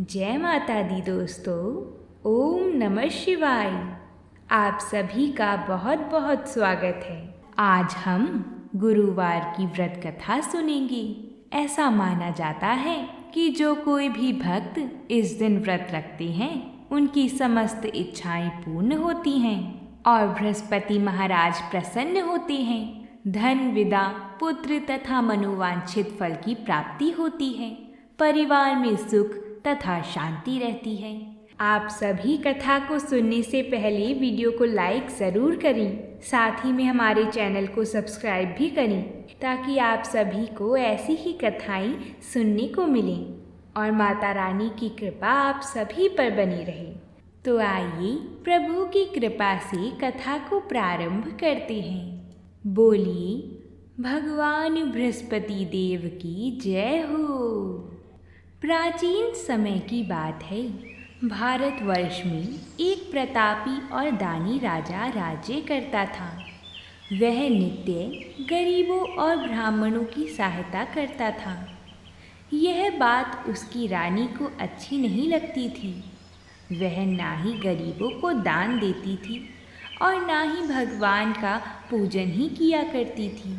जय माता दी दोस्तों। ओम नमः शिवाय। आप सभी का बहुत बहुत स्वागत है। आज हम गुरुवार की व्रत कथा सुनेंगे। ऐसा माना जाता है कि जो कोई भी भक्त इस दिन व्रत रखते हैं उनकी समस्त इच्छाएं पूर्ण होती हैं और बृहस्पति महाराज प्रसन्न होते हैं। धन, विदा, पुत्र तथा मनोवांछित फल की प्राप्ति होती है। परिवार में सुख तथा शांति रहती है। आप सभी कथा को सुनने से पहले वीडियो को लाइक ज़रूर करें। साथ ही में हमारे चैनल को सब्सक्राइब भी करें ताकि आप सभी को ऐसी ही कथाएं सुनने को मिलें और माता रानी की कृपा आप सभी पर बनी रहे। तो आइए प्रभु की कृपा से कथा को प्रारंभ करते हैं। बोलिए भगवान बृहस्पति देव की जय हो। प्राचीन समय की बात है। भारतवर्ष में एक प्रतापी और दानी राजा राज्य करता था। वह नित्य गरीबों और ब्राह्मणों की सहायता करता था। यह बात उसकी रानी को अच्छी नहीं लगती थी। वह ना ही गरीबों को दान देती थी और ना ही भगवान का पूजन ही किया करती थी।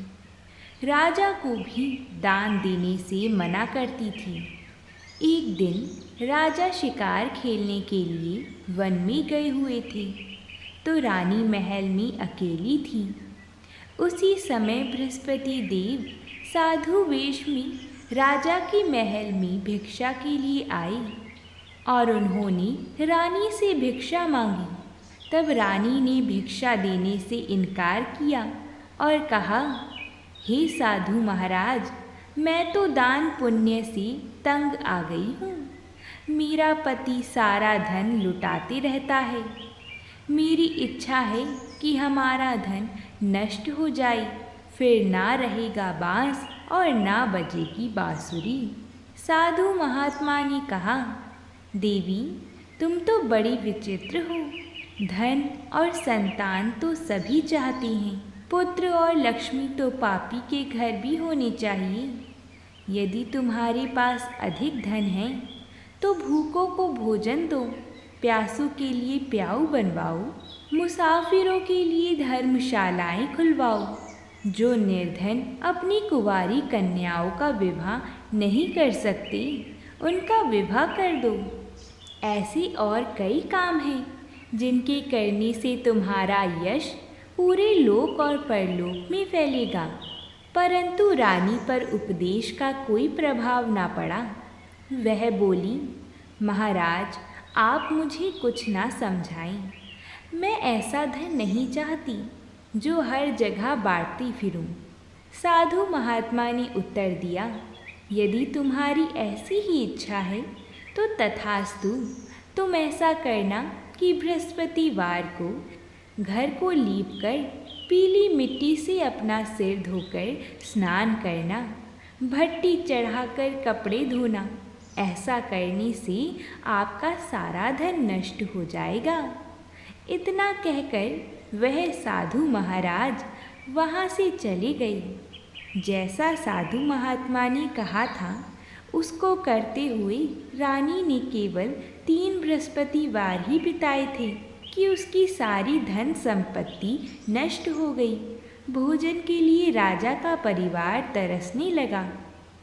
राजा को भी दान देने से मना करती थी। एक दिन राजा शिकार खेलने के लिए वन में गए हुए थे तो रानी महल में अकेली थी। उसी समय बृहस्पति देव साधु वेश में राजा के महल में भिक्षा के लिए आए और उन्होंने रानी से भिक्षा मांगी। तब रानी ने भिक्षा देने से इनकार किया और कहा, हे साधु महाराज, मैं तो दान पुण्य से तंग आ गई हूँ। मेरा पति सारा धन लुटाते रहता है। मेरी इच्छा है कि हमारा धन नष्ट हो जाए, फिर ना रहेगा बांस और ना बजेगी बांसुरी। साधु महात्मा ने कहा, देवी, तुम तो बड़ी विचित्र हो। धन और संतान तो सभी चाहते हैं। पुत्र और लक्ष्मी तो पापी के घर भी होने चाहिए। यदि तुम्हारे पास अधिक धन है तो भूखों को भोजन दो, प्यासों के लिए प्याऊ बनवाओ, मुसाफिरों के लिए धर्मशालाएं खुलवाओ। जो निर्धन अपनी कुंवारी कन्याओं का विवाह नहीं कर सकते उनका विवाह कर दो। ऐसे और कई काम हैं जिनके करने से तुम्हारा यश पूरे लोक और परलोक में फैलेगा। परंतु रानी पर उपदेश का कोई प्रभाव ना पड़ा। वह बोली, महाराज, आप मुझे कुछ ना समझाएं। मैं ऐसा धन नहीं चाहती जो हर जगह बांटती फिरूं। साधु महात्मा ने उत्तर दिया, यदि तुम्हारी ऐसी ही इच्छा है तो तथास्तु। तुम ऐसा करना कि बृहस्पतिवार को घर को लीपकर पीली मिट्टी से अपना सिर धोकर स्नान करना, भट्टी चढ़ाकर कपड़े धोना। ऐसा करने से आपका सारा धन नष्ट हो जाएगा। इतना कहकर वह साधु महाराज वहाँ से चले गए। जैसा साधु महात्मा ने कहा था उसको करते हुए रानी ने केवल 3 बृहस्पतिवार ही बिताए थे कि उसकी सारी धन संपत्ति नष्ट हो गई। भोजन के लिए राजा का परिवार तरसने लगा।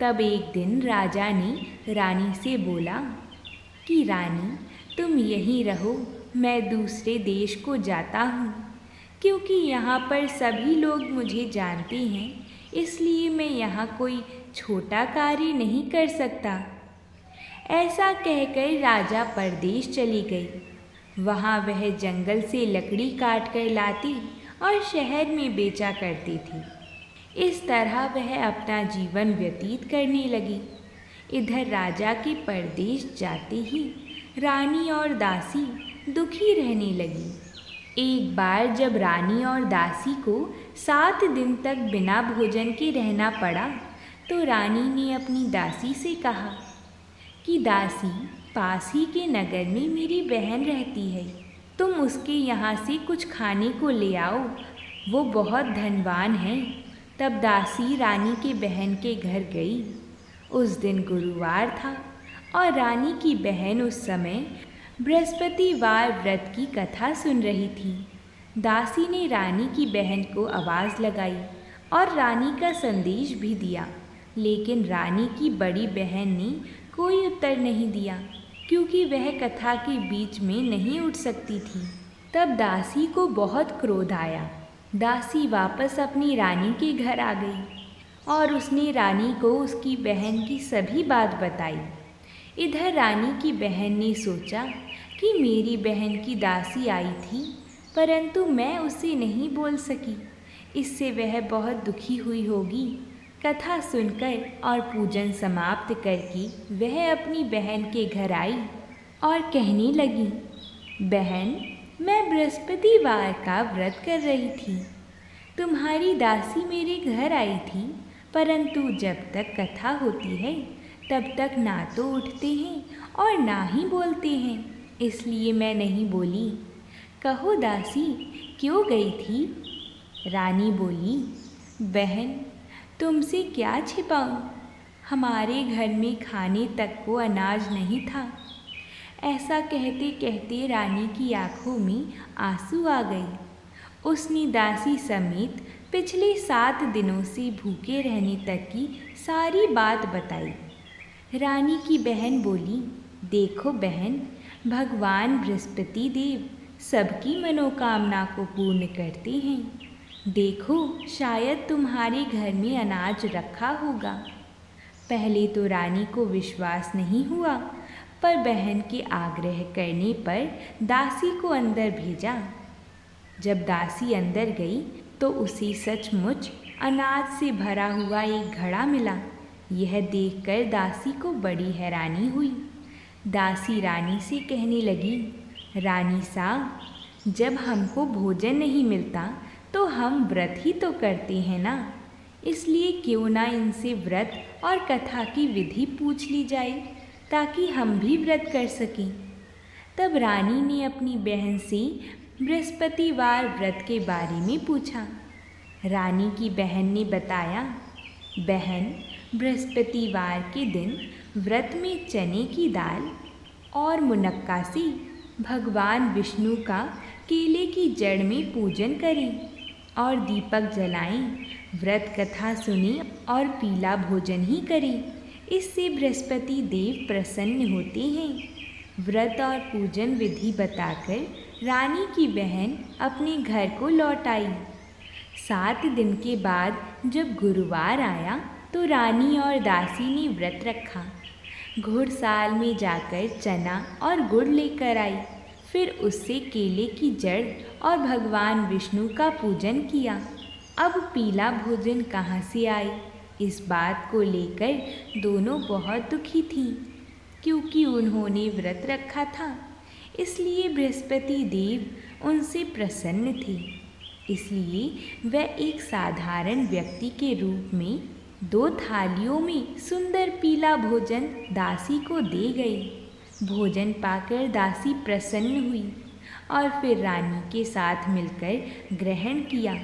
तब एक दिन राजा ने रानी से बोला कि रानी, तुम यहीं रहो, मैं दूसरे देश को जाता हूँ। क्योंकि यहाँ पर सभी लोग मुझे जानते हैं, इसलिए मैं यहाँ कोई छोटा कार्य नहीं कर सकता। ऐसा कहकर राजा परदेश चली गई। वहाँ वह जंगल से लकड़ी काट कर लाती और शहर में बेचा करती थी। इस तरह वह अपना जीवन व्यतीत करने लगी। इधर राजा के परदेश जाते ही रानी और दासी दुखी रहने लगी। एक बार जब रानी और दासी को 7 दिन तक बिना भोजन के रहना पड़ा तो रानी ने अपनी दासी से कहा कि दासी, पास ही के नगर में मेरी बहन रहती है, तुम उसके यहाँ से कुछ खाने को ले आओ, वो बहुत धनवान है। तब दासी रानी के बहन के घर गई। उस दिन गुरुवार था और रानी की बहन उस समय बृहस्पतिवार व्रत की कथा सुन रही थी। दासी ने रानी की बहन को आवाज़ लगाई और रानी का संदेश भी दिया, लेकिन रानी की बड़ी बहन ने कोई उत्तर नहीं दिया, क्योंकि वह कथा के बीच में नहीं उठ सकती थी। तब दासी को बहुत क्रोध आया। दासी वापस अपनी रानी के घर आ गई और उसने रानी को उसकी बहन की सभी बात बताई। इधर रानी की बहन ने सोचा कि मेरी बहन की दासी आई थी, परंतु मैं उसे नहीं बोल सकी, इससे वह बहुत दुखी हुई होगी। कथा सुनकर और पूजन समाप्त करके वह अपनी बहन के घर आई और कहने लगी, बहन, मैं बृहस्पतिवार का व्रत कर रही थी। तुम्हारी दासी मेरे घर आई थी, परंतु जब तक कथा होती है तब तक ना तो उठते हैं और ना ही बोलते हैं, इसलिए मैं नहीं बोली। कहो दासी, क्यों गई थी? रानी बोली, बहन, तुमसे क्या छिपाऊं? हमारे घर में खाने तक को अनाज नहीं था। ऐसा कहते कहते रानी की आंखों में आंसू आ गए। उसने दासी समेत पिछले 7 दिनों से भूखे रहने तक की सारी बात बताई। रानी की बहन बोली, देखो बहन, भगवान बृहस्पति देव सबकी मनोकामना को पूर्ण करते हैं। देखो, शायद तुम्हारे घर में अनाज रखा होगा। पहले तो रानी को विश्वास नहीं हुआ, पर बहन के आग्रह करने पर दासी को अंदर भेजा। जब दासी अंदर गई तो उसे सचमुच अनाज से भरा हुआ एक घड़ा मिला। यह देखकर दासी को बड़ी हैरानी हुई। दासी रानी से कहने लगी, रानी साहब, जब हमको भोजन नहीं मिलता तो हम व्रत ही तो करते हैं ना, इसलिए क्यों ना इनसे व्रत और कथा की विधि पूछ ली जाए, ताकि हम भी व्रत कर सकें। तब रानी ने अपनी बहन से बृहस्पतिवार व्रत के बारे में पूछा। रानी की बहन ने बताया, बहन, बृहस्पतिवार के दिन व्रत में चने की दाल और मुनक्का से भगवान विष्णु का केले की जड़ में पूजन करें और दीपक जलाएं, व्रत कथा सुने और पीला भोजन ही करें। इससे बृहस्पति देव प्रसन्न होते हैं। व्रत और पूजन विधि बताकर रानी की बहन अपने घर को लौट आई। 7 दिन के बाद जब गुरुवार आया तो रानी और दासी ने व्रत रखा। घुड़साल में जाकर चना और गुड़ लेकर आई, फिर उससे केले की जड़ और भगवान विष्णु का पूजन किया। अब पीला भोजन कहाँ से आए, इस बात को लेकर दोनों बहुत दुखी थीं, क्योंकि उन्होंने व्रत रखा था, इसलिए बृहस्पति देव उनसे प्रसन्न थे। इसलिए वह एक साधारण व्यक्ति के रूप में 2 थालियों में सुंदर पीला भोजन दासी को दे गए। भोजन पाकर दासी प्रसन्न हुई और फिर रानी के साथ मिलकर ग्रहण किया।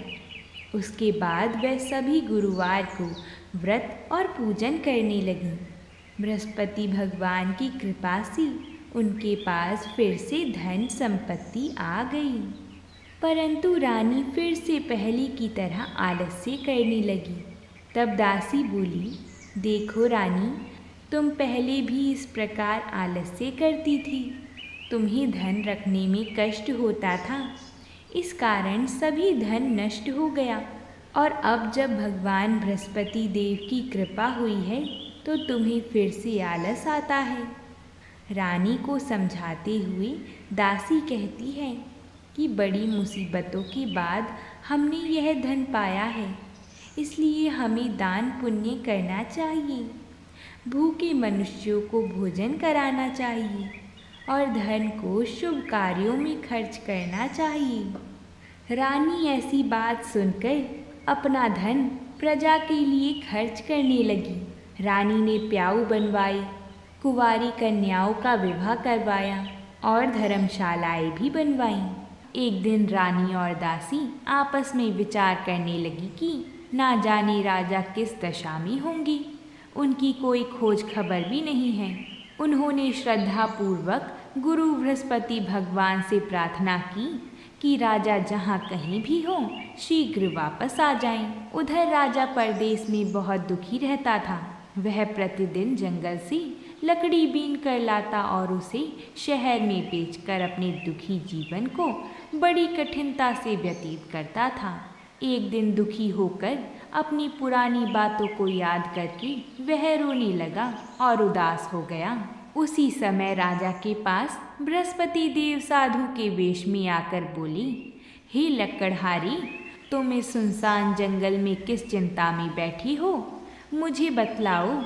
उसके बाद वह सभी गुरुवार को व्रत और पूजन करने लगी। बृहस्पति भगवान की कृपा से उनके पास फिर से धन संपत्ति आ गई, परंतु रानी फिर से पहले की तरह आलस्य करने लगी। तब दासी बोली, देखो रानी, तुम पहले भी इस प्रकार आलस्य करती थी। तुम्हें धन रखने में कष्ट होता था, इस कारण सभी धन नष्ट हो गया, और अब जब भगवान बृहस्पति देव की कृपा हुई है तो तुम्हें फिर से आलस आता है। रानी को समझाते हुए दासी कहती है कि बड़ी मुसीबतों के बाद हमने यह धन पाया है, इसलिए हमें दान पुण्य करना चाहिए, भूखे मनुष्यों को भोजन कराना चाहिए और धन को शुभ कार्यों में खर्च करना चाहिए। रानी ऐसी बात सुनकर अपना धन प्रजा के लिए खर्च करने लगी। रानी ने प्याऊ बनवाए, कुंवारी कन्याओं का विवाह करवाया और धर्मशालाएं भी बनवाईं। एक दिन रानी और दासी आपस में विचार करने लगी कि ना जाने राजा किस दशा में होंगे, उनकी कोई खोज खबर भी नहीं है। उन्होंने श्रद्धापूर्वक गुरु बृहस्पति भगवान से प्रार्थना की कि राजा जहाँ कहीं भी हो शीघ्र वापस आ जाएं। उधर राजा परदेश में बहुत दुखी रहता था। वह प्रतिदिन जंगल से लकड़ी बीन कर लाता और उसे शहर में बेचकर अपने दुखी जीवन को बड़ी कठिनता से व्यतीत करता था। एक दिन दुखी होकर अपनी पुरानी बातों को याद करके वह रोने लगा और उदास हो गया। उसी समय राजा के पास बृहस्पति देव साधु के वेश में आकर बोली, हे लकड़हारी, तुम इस सुनसान जंगल में किस चिंता में बैठी हो, मुझे बतलाओ।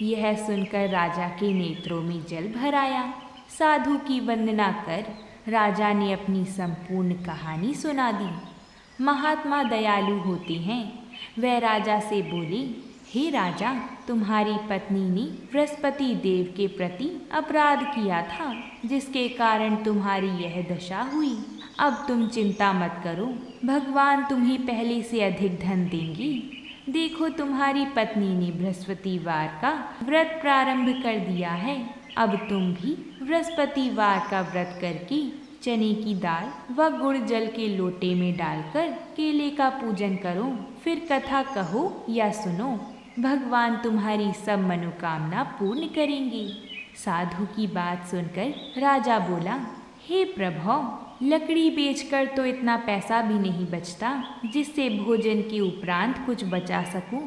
यह सुनकर राजा के नेत्रों में जल भर आया। साधु की वंदना कर राजा ने अपनी संपूर्ण कहानी सुना दी। महात्मा दयालु होते हैं। वह राजा से बोली, हे राजा, तुम्हारी पत्नी ने बृहस्पति देव के प्रति अपराध किया था, जिसके कारण तुम्हारी यह दशा हुई। अब तुम चिंता मत करो, भगवान तुम्हें पहले से अधिक धन देंगे। देखो, तुम्हारी पत्नी ने बृहस्पतिवार का व्रत प्रारंभ कर दिया है। अब तुम भी बृहस्पतिवार का व्रत करके चने की दाल व गुड़ जल के लोटे में डालकर केले का पूजन करो। फिर कथा कहो या सुनो, भगवान तुम्हारी सब मनोकामना पूर्ण करेंगे। साधु की बात सुनकर राजा बोला, हे प्रभु, लकड़ी बेचकर तो इतना पैसा भी नहीं बचता जिससे भोजन के उपरांत कुछ बचा सकूं।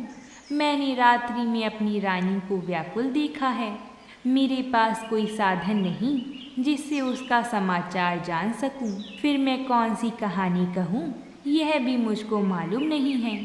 मैंने रात्रि में अपनी रानी को व्याकुल देखा है। मेरे पास कोई साधन नहीं जिससे उसका समाचार जान सकूं। फिर मैं कौन सी कहानी कहूं, यह भी मुझको मालूम नहीं है।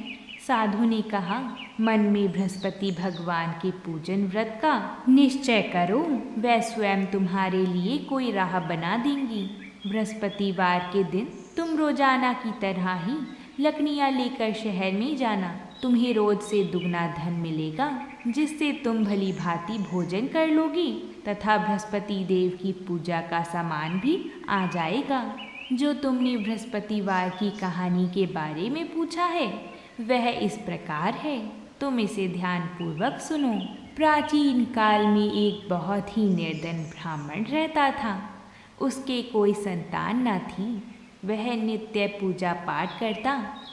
साधु ने कहा, मन में बृहस्पति भगवान के पूजन व्रत का निश्चय करो, वह स्वयं तुम्हारे लिए कोई राह बना देंगी। बृहस्पतिवार के दिन तुम रोजाना की तरह ही लकड़ियाँ लेकर शहर में जाना। तुम्हें रोज से दुगना धन मिलेगा, जिससे तुम भली भांति भोजन कर लोगी तथा बृहस्पति देव की पूजा का सामान भी आ जाएगा। जो तुमने बृहस्पतिवार की कहानी के बारे में पूछा है वह इस प्रकार है, तुम इसे ध्यानपूर्वक सुनो। प्राचीन काल में एक बहुत ही निर्धन ब्राह्मण रहता था। उसके कोई संतान न थी। वह नित्य पूजा पाठ करता।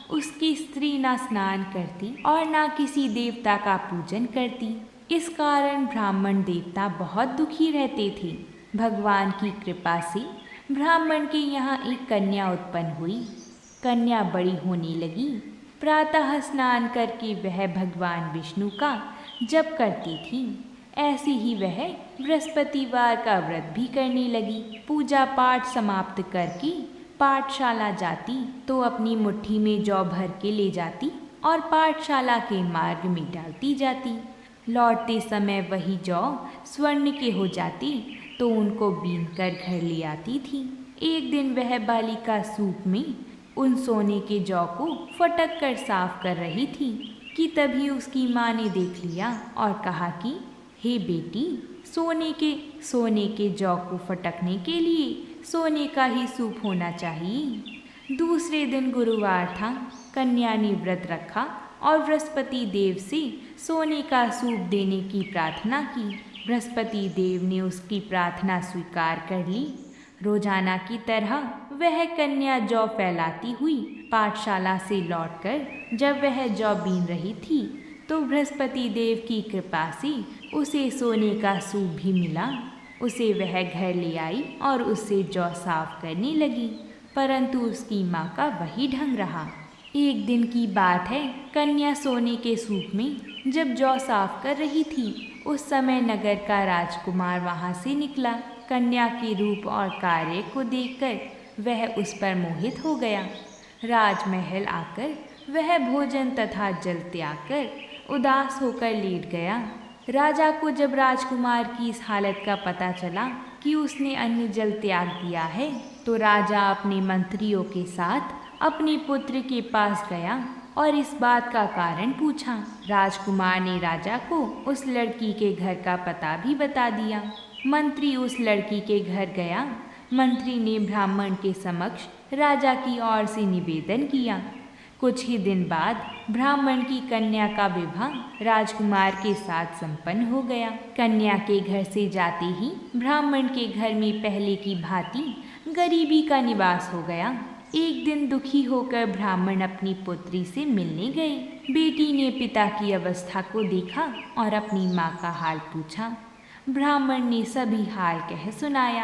उसकी स्त्री ना स्नान करती और ना किसी देवता का पूजन करती। इस कारण ब्राह्मण देवता बहुत दुखी रहते थे। भगवान की कृपा से ब्राह्मण के यहाँ एक कन्या उत्पन्न हुई। कन्या बड़ी होने लगी। प्रातः स्नान करके वह भगवान विष्णु का जप करती थी। ऐसे ही वह बृहस्पतिवार का व्रत भी करने लगी। पूजा पाठ समाप्त करके पाठशाला जाती तो अपनी मुट्ठी में जौ भर के ले जाती और पाठशाला के मार्ग में डालती जाती। लौटते समय वही जौ स्वर्ण के हो जाती तो उनको बीन कर घर ले आती थी। एक दिन वह बालिका सूप में उन सोने के जौ को फटक कर साफ कर रही थी कि तभी उसकी माँ ने देख लिया और कहा कि हे बेटी, सोने के जौ को फटकने के लिए सोने का ही सूप होना चाहिए। दूसरे दिन गुरुवार था। कन्या ने व्रत रखा और बृहस्पति देव से सोने का सूप देने की प्रार्थना की। बृहस्पति देव ने उसकी प्रार्थना स्वीकार कर ली। रोजाना की तरह वह कन्या जौ फैलाती हुई पाठशाला से लौटकर जब वह जौ बीन रही थी तो बृहस्पति देव की कृपा से उसे सोने का सूप भी मिला। उसे वह घर ले आई और उससे जौ साफ करने लगी, परंतु उसकी माँ का वही ढंग रहा। एक दिन की बात है, कन्या सोने के सूप में जब जौ साफ कर रही थी उस समय नगर का राजकुमार वहाँ से निकला। कन्या के रूप और कार्य को देखकर वह उस पर मोहित हो गया। राजमहल आकर वह भोजन तथा जल त्याग कर उदास होकर लेट गया। राजा को जब राजकुमार की इस हालत का पता चला कि उसने अन्न जल त्याग दिया है तो राजा अपने मंत्रियों के साथ अपने पुत्र के पास गया और इस बात का कारण पूछा। राजकुमार ने राजा को उस लड़की के घर का पता भी बता दिया। मंत्री उस लड़की के घर गया। मंत्री ने ब्राह्मण के समक्ष राजा की ओर से निवेदन किया। कुछ ही दिन बाद ब्राह्मण की कन्या का विवाह राजकुमार के साथ संपन्न हो गया। कन्या के घर से जाते ही ब्राह्मण के घर में पहले की भांति गरीबी का निवास हो गया। एक दिन दुखी होकर ब्राह्मण अपनी पुत्री से मिलने गए। बेटी ने पिता की अवस्था को देखा और अपनी माँ का हाल पूछा। ब्राह्मण ने सभी हाल कह सुनाया।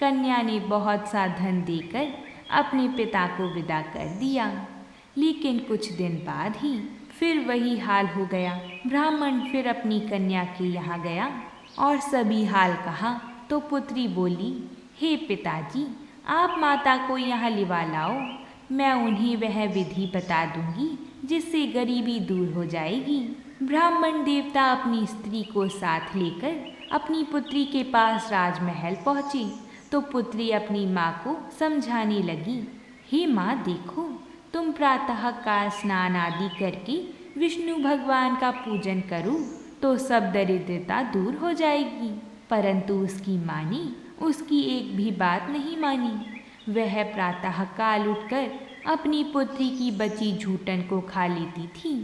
कन्या ने बहुत सा धन देकर अपने पिता को विदा कर दिया। लेकिन कुछ दिन बाद ही फिर वही हाल हो गया। ब्राह्मण फिर अपनी कन्या के यहाँ गया और सभी हाल कहा तो पुत्री बोली, हे पिताजी, आप माता को यहाँ लिवा लाओ, मैं उन्हें वह विधि बता दूंगी जिससे गरीबी दूर हो जाएगी। ब्राह्मण देवता अपनी स्त्री को साथ लेकर अपनी पुत्री के पास राजमहल पहुँचे तो पुत्री अपनी माँ को समझाने लगी, हे माँ देखो, तुम प्रातः काल स्नान आदि करके विष्णु भगवान का पूजन करो तो सब दरिद्रता दूर हो जाएगी। परंतु उसकी माँ ने उसकी एक भी बात नहीं मानी। वह प्रातः काल उठकर अपनी पुत्री की बची झूठन को खा लेती थी।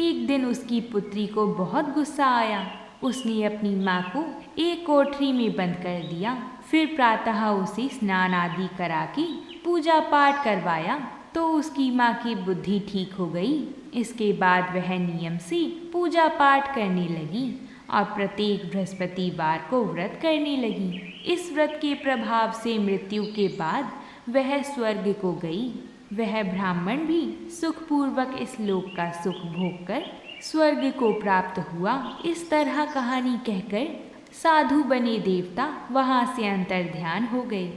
एक दिन उसकी पुत्री को बहुत गुस्सा आया। उसने अपनी माँ को एक कोठरी में बंद कर दिया। फिर प्रातः उसे स्नान आदि करा के पूजा पाठ करवाया तो उसकी माँ की बुद्धि ठीक हो गई। इसके बाद वह नियम से पूजा पाठ करने लगी और प्रत्येक बृहस्पतिवार को व्रत करने लगी। इस व्रत के प्रभाव से मृत्यु के बाद वह स्वर्ग को गई। वह ब्राह्मण भी सुखपूर्वक इस लोक का सुख भोग कर स्वर्ग को प्राप्त हुआ। इस तरह कहानी कहकर साधु बने देवता वहाँ से अंतर्ध्यान हो गए।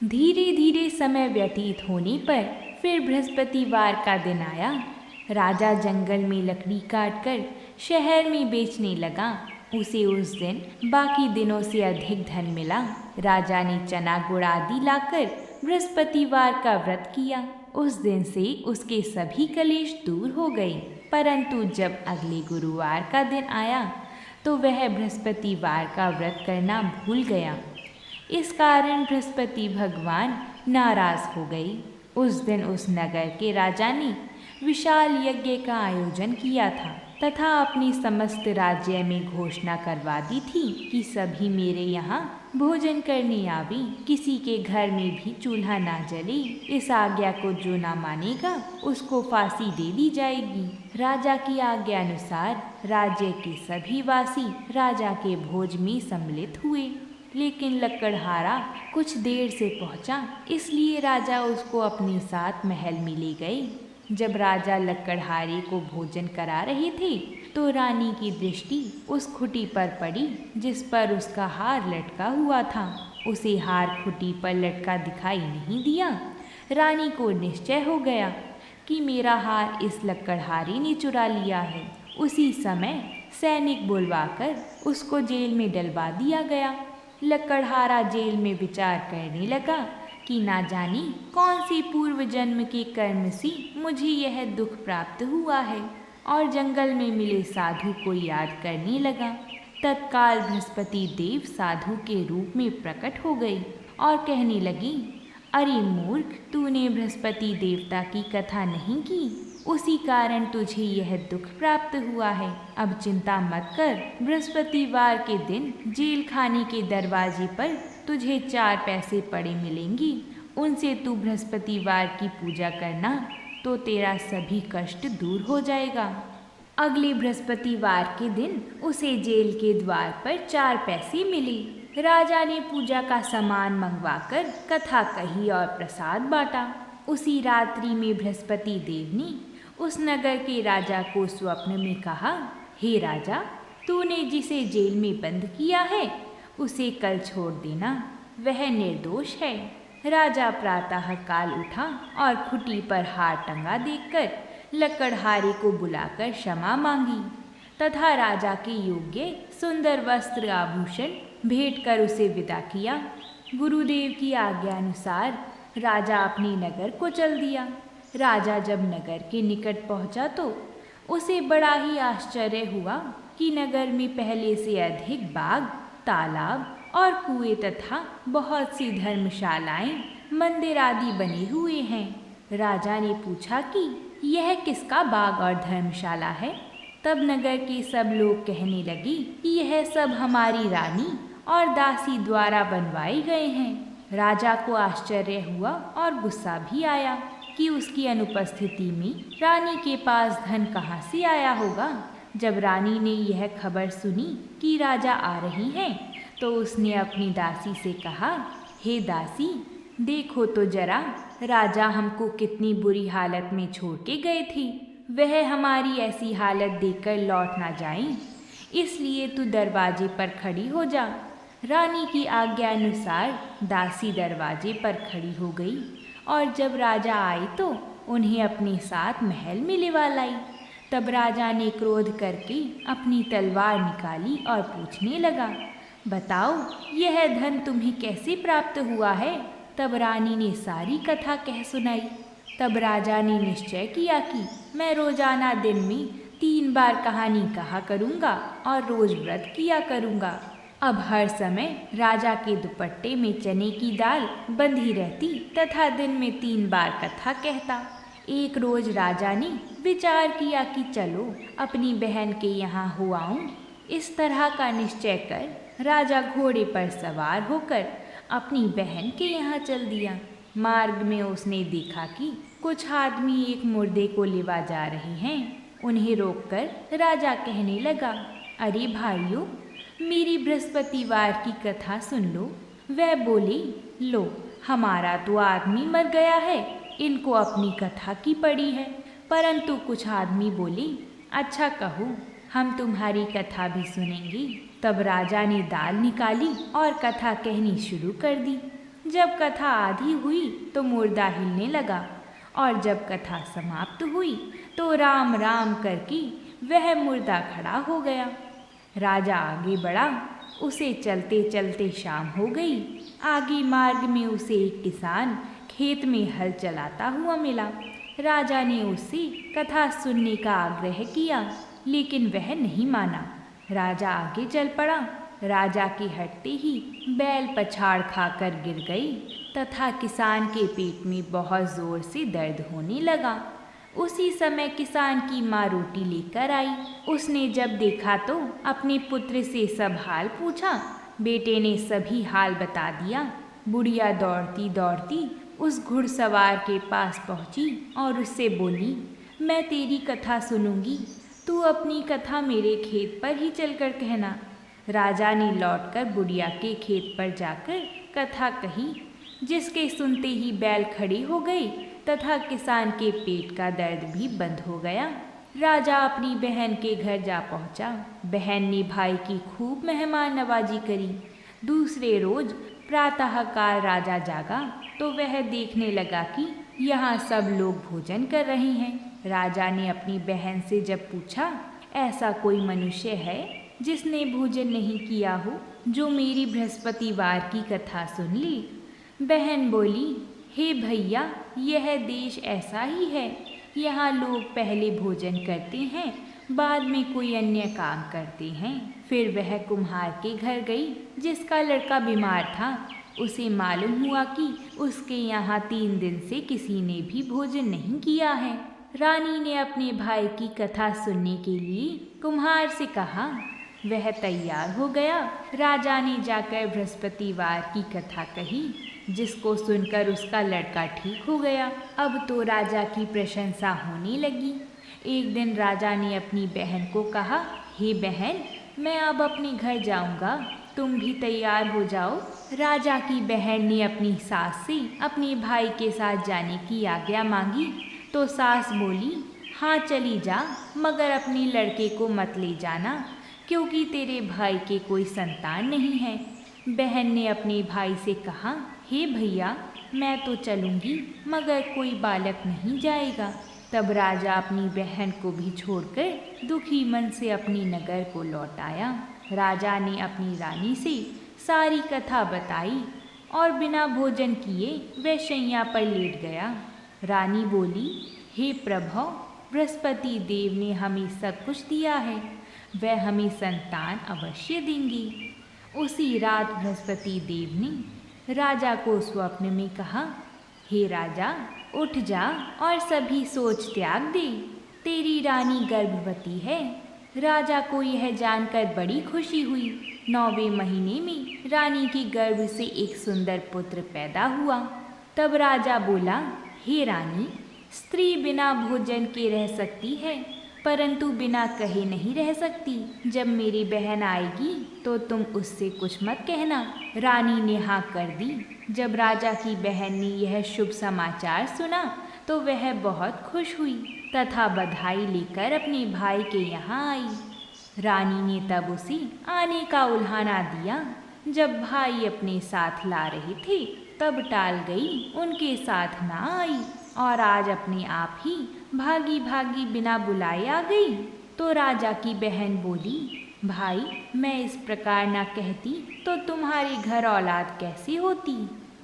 धीरे धीरे समय व्यतीत होने पर फिर बृहस्पतिवार का दिन आया। राजा जंगल में लकड़ी काटकर शहर में बेचने लगा। उसे उस दिन बाकी दिनों से अधिक धन मिला। राजा ने चना गुड़ आदि लाकर बृहस्पतिवार का व्रत किया। उस दिन से उसके सभी कलेश दूर हो गए। परंतु जब अगले गुरुवार का दिन आया तो वह बृहस्पतिवार का व्रत करना भूल गया। इस कारण बृहस्पति भगवान नाराज हो गए। उस दिन उस नगर के राजा ने विशाल यज्ञ का आयोजन किया था तथा अपनी समस्त राज्य में घोषणा करवा दी थी कि सभी मेरे यहाँ भोजन करने आवे, किसी के घर में भी चूल्हा ना जले। इस आज्ञा को जो ना मानेगा उसको फांसी दे दी जाएगी। राजा की आज्ञा अनुसार राज्य के सभी वासी राजा के भोज में सम्मिलित हुए। लेकिन लकड़हारा कुछ देर से पहुंचा, इसलिए राजा उसको अपने साथ महल में ले गए। जब राजा लकड़हारे को भोजन करा रहे थे तो रानी की दृष्टि उस खुटी पर पड़ी जिस पर उसका हार लटका हुआ था। उसे हार खुटी पर लटका दिखाई नहीं दिया। रानी को निश्चय हो गया कि मेरा हार इस लकड़हारे ने चुरा लिया है। उसी समय सैनिक बुलवाकर उसको जेल में डलवा दिया गया। लकड़हारा जेल में विचार करने लगा कि ना जाने कौन सी पूर्व जन्म के कर्म से मुझे यह दुख प्राप्त हुआ है, और जंगल में मिले साधु को याद करने लगा। तत्काल बृहस्पति देव साधु के रूप में प्रकट हो गए और कहने लगी, अरे मूर्ख, तूने बृहस्पति देवता की कथा नहीं की, उसी कारण तुझे यह दुख प्राप्त हुआ है। अब चिंता मत कर, बृहस्पतिवार के दिन जेल खाने के दरवाजे पर तुझे 4 पैसे पड़े मिलेंगी। उनसे तू बृहस्पतिवार की पूजा करना तो तेरा सभी कष्ट दूर हो जाएगा। अगले बृहस्पतिवार के दिन उसे जेल के द्वार पर 4 पैसे मिले। राजा ने पूजा का सामान मंगवाकर कथा कही और प्रसाद बांटा। उसी रात्रि में बृहस्पति देव ने उस नगर के राजा को स्वप्न में कहा, हे राजा, तूने जिसे जेल में बंद किया है उसे कल छोड़ देना, वह निर्दोष है। राजा प्रातः काल उठा और खुटी पर हार टंगा देखकर लकड़हारे को बुलाकर क्षमा मांगी तथा राजा के योग्य सुंदर वस्त्र आभूषण भेंट कर उसे विदा किया। गुरुदेव की आज्ञा अनुसार राजा अपने नगर को चल दिया। राजा जब नगर के निकट पहुंचा तो उसे बड़ा ही आश्चर्य हुआ कि नगर में पहले से अधिक बाग, तालाब और कुएं तथा बहुत सी धर्मशालाएं, मंदिर आदि बने हुए हैं। राजा ने पूछा कि यह किसका बाग और धर्मशाला है। तब नगर के सब लोग कहने लगे कि यह सब हमारी रानी और दासी द्वारा बनवाए गए हैं। राजा को आश्चर्य हुआ और गुस्सा भी आया कि उसकी अनुपस्थिति में रानी के पास धन कहाँ से आया होगा। जब रानी ने यह खबर सुनी कि राजा आ रही हैं, तो उसने अपनी दासी से कहा, हे दासी, देखो तो जरा, राजा हमको कितनी बुरी हालत में छोड़ के गए थे। वह हमारी ऐसी हालत देखकर लौट ना जाएं, इसलिए तू दरवाजे पर खड़ी हो जा। रानी की आज्ञा अनुसार दासी दरवाजे पर खड़ी हो गई और जब राजा आए तो उन्हें अपने साथ महल में लिवा लाई। तब राजा ने क्रोध करके अपनी तलवार निकाली और पूछने लगा, बताओ यह धन तुम्हें कैसे प्राप्त हुआ है। तब रानी ने सारी कथा कह सुनाई। तब राजा ने निश्चय किया कि मैं रोजाना दिन में 3 बार कहानी कहा करूँगा और रोज व्रत किया करूँगा। अब हर समय राजा के दुपट्टे में चने की दाल बंधी रहती तथा दिन में 3 बार कथा कहता। एक रोज राजा ने विचार किया कि चलो अपनी बहन के यहाँ हो आऊं। इस तरह का निश्चय कर राजा घोड़े पर सवार होकर अपनी बहन के यहाँ चल दिया। मार्ग में उसने देखा कि कुछ आदमी एक मुर्दे को लिवा जा रहे हैं। उन्हें रोककर राजा कहने लगा, अरे भाइयों, मेरी बृहस्पतिवार की कथा सुन लो। वह बोले, लो, हमारा तो आदमी मर गया है, इनको अपनी कथा की पड़ी है। परंतु कुछ आदमी बोले, अच्छा कहो, हम तुम्हारी कथा भी सुनेंगे। तब राजा ने दाल निकाली और कथा कहनी शुरू कर दी। जब कथा आधी हुई तो मुर्दा हिलने लगा और जब कथा समाप्त हुई तो राम राम करके वह मुर्दा खड़ा हो गया। राजा आगे बढ़ा। उसे चलते चलते शाम हो गई। आगे मार्ग में उसे एक किसान खेत में हल चलाता हुआ मिला। राजा ने उससे कथा सुनने का आग्रह किया, लेकिन वह नहीं माना। राजा आगे चल पड़ा। राजा के हटते ही बैल पछाड़ खाकर गिर गई तथा किसान के पेट में बहुत जोर से दर्द होने लगा। उसी समय किसान की माँ रोटी लेकर आई। उसने जब देखा तो अपने पुत्र से सब हाल पूछा। बेटे ने सभी हाल बता दिया। बुढ़िया दौड़ती दौड़ती उस घुड़सवार के पास पहुंची और उससे बोली, मैं तेरी कथा सुनूंगी, तू अपनी कथा मेरे खेत पर ही चलकर कहना। राजा ने लौटकर बुढ़िया के खेत पर जाकर कथा कही, जिसके सुनते ही बैल खड़ी हो गई तथा किसान के पेट का दर्द भी बंद हो गया। राजा अपनी बहन के घर जा पहुंचा। बहन ने भाई की खूब मेहमान नवाजी करी। दूसरे रोज प्रातःकाल राजा जागा तो वह देखने लगा कि यहाँ सब लोग भोजन कर रहे हैं। राजा ने अपनी बहन से जब पूछा, ऐसा कोई मनुष्य है जिसने भोजन नहीं किया हो, जो मेरी बृहस्पतिवार की कथा सुन ले। बहन बोली, हे भैया, यह देश ऐसा ही है। यहाँ लोग पहले भोजन करते हैं, बाद में कोई अन्य काम करते हैं। फिर वह कुम्हार के घर गई जिसका लड़का बीमार था। उसे मालूम हुआ कि उसके यहाँ 3 दिन से किसी ने भी भोजन नहीं किया है। रानी ने अपने भाई की कथा सुनने के लिए कुम्हार से कहा। वह तैयार हो गया। राजा ने जाकर बृहस्पतिवार की कथा कही, जिसको सुनकर उसका लड़का ठीक हो गया। अब तो राजा की प्रशंसा होने लगी। एक दिन राजा ने अपनी बहन को कहा, हे बहन, मैं अब अपने घर जाऊंगा, तुम भी तैयार हो जाओ। राजा की बहन ने अपनी सास से अपने भाई के साथ जाने की आज्ञा मांगी तो सास बोली, हाँ चली जा, मगर अपने लड़के को मत ले जाना, क्योंकि तेरे भाई के कोई संतान नहीं है। बहन ने अपने भाई से कहा, हे भैया, मैं तो चलूँगी, मगर कोई बालक नहीं जाएगा। तब राजा अपनी बहन को भी छोड़कर दुखी मन से अपनी नगर को लौट आया। राजा ने अपनी रानी से सारी कथा बताई और बिना भोजन किए वह शैया पर लेट गया। रानी बोली, हे प्रभु, बृहस्पति देव ने हमें सब कुछ दिया है, वह हमें संतान अवश्य देंगी। उसी रात बृहस्पति देव ने राजा को स्वप्न में कहा, हे राजा, उठ जा और सभी सोच त्याग दे। तेरी रानी गर्भवती है। राजा को यह जानकर बड़ी खुशी हुई। 9वें महीने में रानी के गर्भ से एक सुंदर पुत्र पैदा हुआ। तब राजा बोला, हे रानी, स्त्री बिना भोजन के रह सकती है, परंतु बिना कहे नहीं रह सकती। जब मेरी बहन आएगी तो तुम उससे कुछ मत कहना। रानी ने हाँ कर दी। जब राजा की बहन ने यह शुभ समाचार सुना तो वह बहुत खुश हुई तथा बधाई लेकर अपने भाई के यहाँ आई। रानी ने तब उसे आने का उल्हाना दिया। जब भाई अपने साथ ला रहे थे तब टाल गई, उनके साथ ना आई और आज अपने आप ही भागी भागी बिना बुलाए आ गई। तो राजा की बहन बोली, भाई, मैं इस प्रकार ना कहती तो तुम्हारे घर औलाद कैसे होती।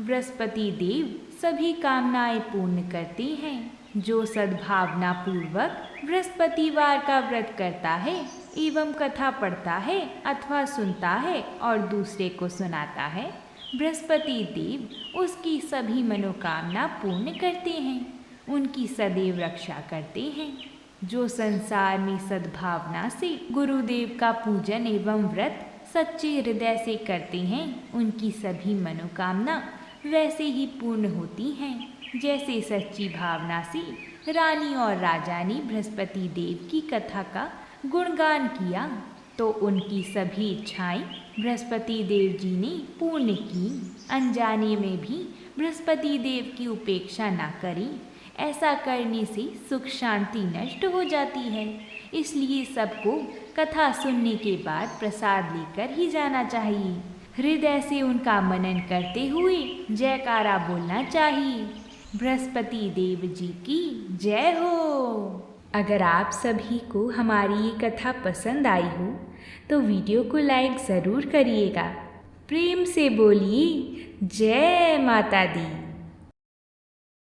बृहस्पति देव सभी कामनाएं पूर्ण करते हैं। जो सद्भावना पूर्वक बृहस्पतिवार का व्रत करता है एवं कथा पढ़ता है अथवा सुनता है और दूसरे को सुनाता है, बृहस्पति देव उसकी सभी मनोकामना पूर्ण करते हैं, उनकी सदैव रक्षा करते हैं। जो संसार में सद्भावना से गुरुदेव का पूजन एवं व्रत सच्चे हृदय से करते हैं, उनकी सभी मनोकामना वैसे ही पूर्ण होती हैं जैसे सच्ची भावना से रानी और राजा ने बृहस्पति देव की कथा का गुणगान किया तो उनकी सभी इच्छाएं बृहस्पति देव जी ने पूर्ण की। अनजाने में भी बृहस्पति देव की उपेक्षा ना करें। ऐसा करने से सुख शांति नष्ट हो जाती है। इसलिए सबको कथा सुनने के बाद प्रसाद लेकर ही जाना चाहिए। हृदय से उनका मनन करते हुए जयकारा बोलना चाहिए। बृहस्पति देव जी की जय हो। अगर आप सभी को हमारी ये कथा पसंद आई हो तो वीडियो को लाइक ज़रूर करिएगा। प्रेम से बोलिए जय माता दी।